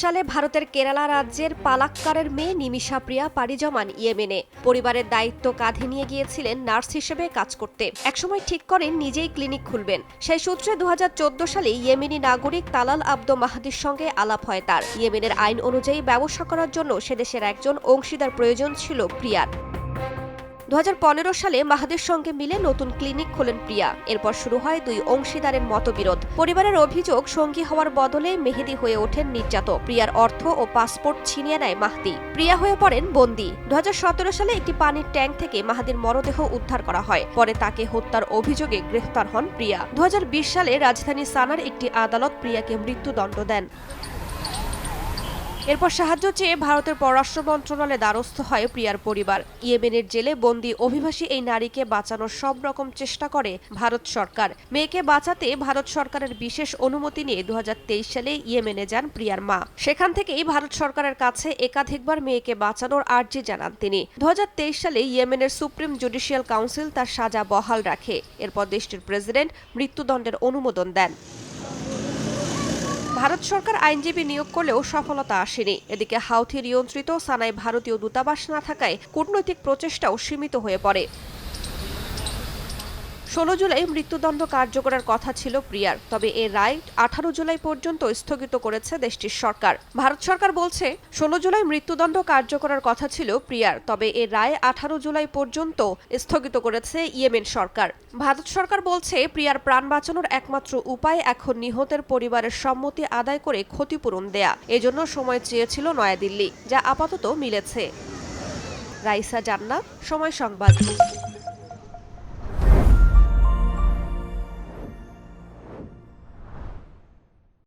সালে ভারতের কেরালা রাজ্যের পালাক্কারের মেয়ে নিমিষা প্রিয়া পাড়ি জমান ইয়েমেনে। পরিবারের দায়িত্ব কাঁধে নিয়ে গিয়েছিলেন নার্স হিসেবে কাজ করতে। একসময় ঠিক করেন নিজেই ক্লিনিক খুলবেন। সেই সূত্রে 2014 সালে ইয়েমেনি নাগরিক তালাল আব্দ মাহদির সঙ্গে আলাপ হয় তার। ইয়েমেনের আইন অনুযায়ী ব্যবসা করার জন্য সেদেশের একজন অংশীদার প্রয়োজন ছিল প্রিয়ার। 2015 সালে মাহাদের সঙ্গে মিলে নতুন ক্লিনিক খোলেন প্রিয়া। এরপর শুরু হয় দুই অংশীদারের মতবিরোধ। পরিবারের অভিযোগ, সঙ্গী হওয়ার বদলে মেহেদি হয়ে ওঠেন নির্যাতক। প্রিয়ার অর্থ ও পাসপোর্ট ছিনিয়ে নেয় মাহদি। প্রিয়া হয়ে পড়েন বন্দী। 2017 সালে একটি পানির ট্যাঙ্ক থেকে মাহাদির মরদেহ উদ্ধার করা হয়। পরে তাকে হত্যার অভিযোগে গ্রেফতার হন প্রিয়া। 2020 সালে রাজধানী সানার একটি আদালত প্রিয়াকে মৃত্যুদণ্ড দেন। এরপর সাহায্য চেয়ে ভারতের পররাষ্ট্র মন্ত্রণালয়ে দ্বারস্থ হয় প্রিয়ার পরিবার। ইয়েমেনের জেলে বন্দী অভিবাসী এই নারীকে বাঁচানোর সব রকম চেষ্টা করে ভারত সরকার। মেয়েকে বাঁচাতে ভারত সরকারের বিশেষ অনুমতি নিয়ে 2023 সালে ইয়েমেনে যান প্রিয়ার মা। সেখান থেকেই ভারত সরকারের কাছে একাধিকবার মেয়েকে বাঁচানোর আর্জি জানান তিনি। 2023 সালে ইয়েমেনের সুপ্রিম জুডিশিয়াল কাউন্সিল তার সাজা বহাল রাখে। এরপর দেশটির প্রেসিডেন্ট মৃত্যুদণ্ডের অনুমোদন দেন। ভারত সরকার আইনজীবী নিয়োগ করলেও সফলতা আসেনি। এদিকে হাউথি নিয়ন্ত্রিত সানায় ভারতীয় দূতাবাস না থাকায় কূটনৈতিক প্রচেষ্টাও সীমিত হয়ে পড়ে। 16 জুলাই মৃত্যুদণ্ড কার্যকরের কথা ছিল প্রিয়ার, তবে এর রায় 18 জুলাই পর্যন্ত স্থগিত করেছে দেশটির সরকার। ভারত সরকার বলছে 16 জুলাই মৃত্যুদণ্ড কার্যকরের কথা ছিল প্রিয়ার, তবে এর রায় 18 জুলাই পর্যন্ত স্থগিত করেছে ইয়েমেন সরকার। ভারত সরকার বলছে প্রিয়ার প্রাণ বাঁচানোর একমাত্র উপায় এখন নিহতের পরিবারের সম্মতি আদায় করে ক্ষতিপূরণ দেয়া। এজন্য সময় চেয়েছিল নয়াদিল্লি, যা আপাতত মিলেছে। রাইসা জান্নাত, সময় সংবাদ।